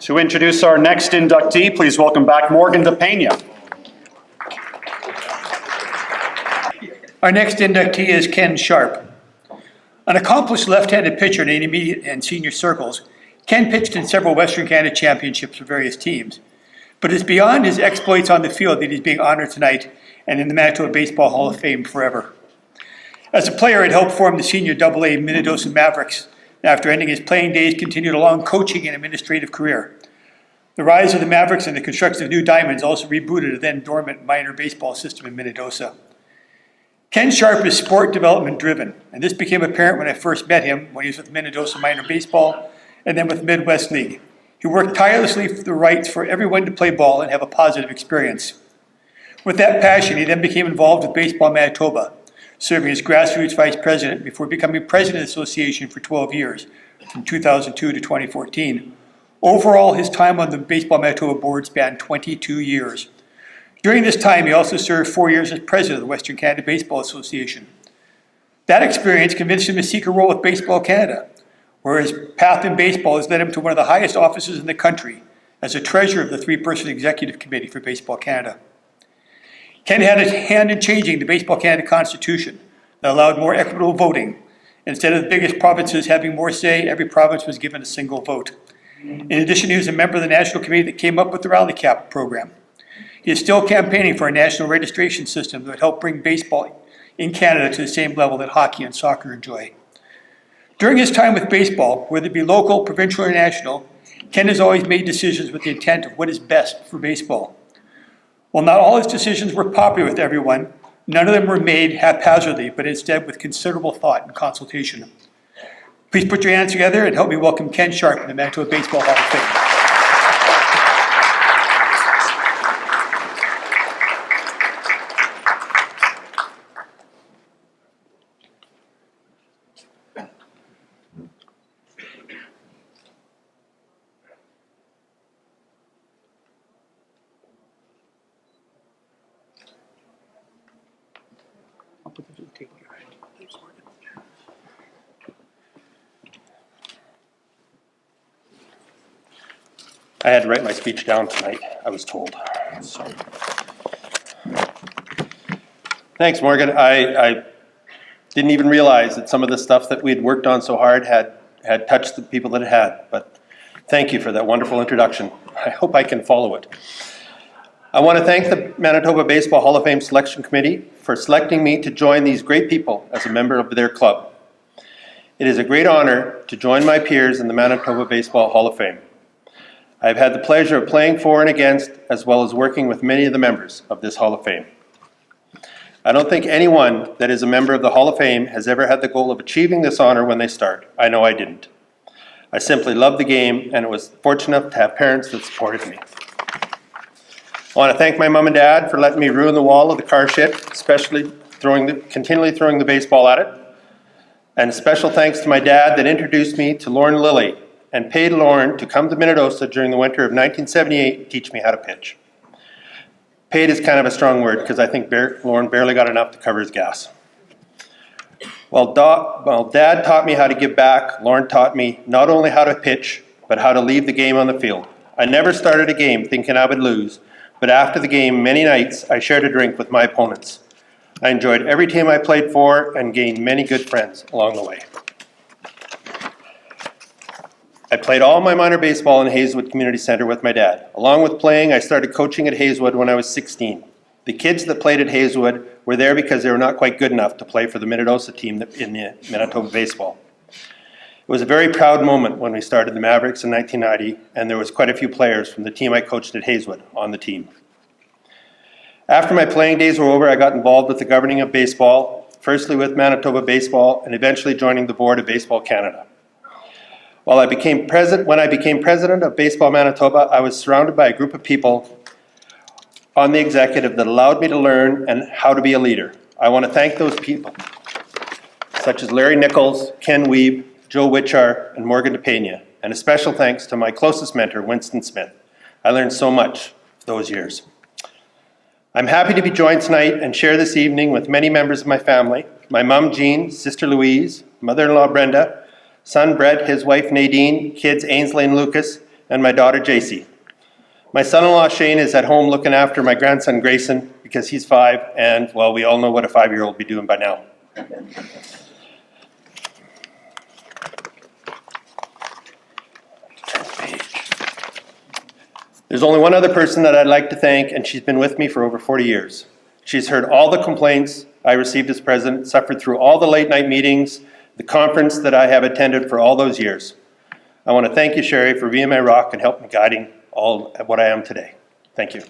To introduce our next inductee, please welcome back Morgan DePena. Our next inductee is Ken Sharpe. An accomplished left-handed pitcher in intermediate and senior circles, Ken pitched in several Western Canada championships for various teams. But it's beyond his exploits on the field that he's being honored tonight and in the Manitoba Baseball Hall of Fame forever. As a player, it helped form the senior AA Manitoba Mavericks. After ending his playing days, continued a long coaching and administrative career. The rise of the Mavericks and the construction of new diamonds also rebooted a then dormant minor baseball system in Manitoba. Ken Sharpe is sport development driven, and this became apparent when I first met him when he was with Manitoba Minor Baseball and then with Midwest League. He worked tirelessly for the rights for everyone to play ball and have a positive experience. With that passion, he then became involved with Baseball Manitoba, serving as grassroots vice president before becoming president of the association for 12 years, from 2002 to 2014. Overall, his time on the Baseball Manitoba board spanned 22 years. During this time, he also served 4 years as president of the Western Canada Baseball Association. That experience convinced him to seek a role with Baseball Canada, where his path in baseball has led him to one of the highest offices in the country, as a treasurer of the 3-person executive committee for Baseball Canada. Ken had a hand in changing the Baseball Canada Constitution that allowed more equitable voting. Instead of the biggest provinces having more say, every province was given a single vote. In addition, he was a member of the national committee that came up with the Rally Cap program. He is still campaigning for a national registration system that would help bring baseball in Canada to the same level that hockey and soccer enjoy. During his time with baseball, whether it be local, provincial, or national, Ken has always made decisions with the intent of what is best for baseball. While not all his decisions were popular with everyone, none of them were made haphazardly, but instead with considerable thought and consultation. Please put your hands together and help me welcome Ken Sharpe in the Manitoba Baseball Hall of Fame. I had to write my speech down tonight, I was told. So. Thanks, Morgan. I didn't even realize that some of the stuff that we had worked on so hard had touched the people that it had, but thank you for that wonderful introduction. I hope I can follow it. I want to thank the Manitoba Baseball Hall of Fame Selection Committee for selecting me to join these great people as a member of their club. It is a great honor to join my peers in the Manitoba Baseball Hall of Fame. I've had the pleasure of playing for and against, as well as working with many of the members of this Hall of Fame. I don't think anyone that is a member of the Hall of Fame has ever had the goal of achieving this honor when they start. I know I didn't. I simply loved the game and was fortunate to have parents that supported me. I want to thank my mom and dad for letting me ruin the wall of the car shed, especially continually throwing the baseball at it. And special thanks to my dad that introduced me to Lauren Lilly and paid Lauren to come to Minnesota during the winter of 1978 and teach me how to pitch. Paid is kind of a strong word because I think Lauren barely got enough to cover his gas. While Dad taught me how to give back, Lauren taught me not only how to pitch, but how to leave the game on the field. I never started a game thinking I would lose, but after the game, many nights, I shared a drink with my opponents. I enjoyed every team I played for and gained many good friends along the way. I played all my minor baseball in Hazelwood Community Center with my dad. Along with playing, I started coaching at Hazelwood when I was 16. The kids that played at Hazelwood were there because they were not quite good enough to play for the Minnesota team in the Manitoba baseball. It was a very proud moment when we started the Mavericks in 1990, and there was quite a few players from the team I coached at Hazelwood on the team. After my playing days were over, I got involved with the governing of baseball, firstly with Manitoba Baseball, and eventually joining the board of Baseball Canada. When I became president of Baseball Manitoba, I was surrounded by a group of people on the executive that allowed me to learn and how to be a leader. I want to thank those people, such as Larry Nichols, Ken Weeb, Joe Witchar, and Morgan DePena, and a special thanks to my closest mentor, Winston Smith. I learned so much those years. I'm happy to be joined tonight and share this evening with many members of my family, my mom Jean, sister Louise, mother-in-law Brenda, son Brett, his wife Nadine, kids Ainsley and Lucas, and my daughter JC. My son-in-law Shane is at home looking after my grandson Grayson because he's 5, and well, we all know what a 5-year-old be doing by now. There's only one other person that I'd like to thank, and she's been with me for over 40 years. She's heard all the complaints I received as president, suffered through all the late night meetings, the conference that I have attended for all those years. I want to thank you, Sherry, for being my rock and helping guiding all of what I am today. Thank you.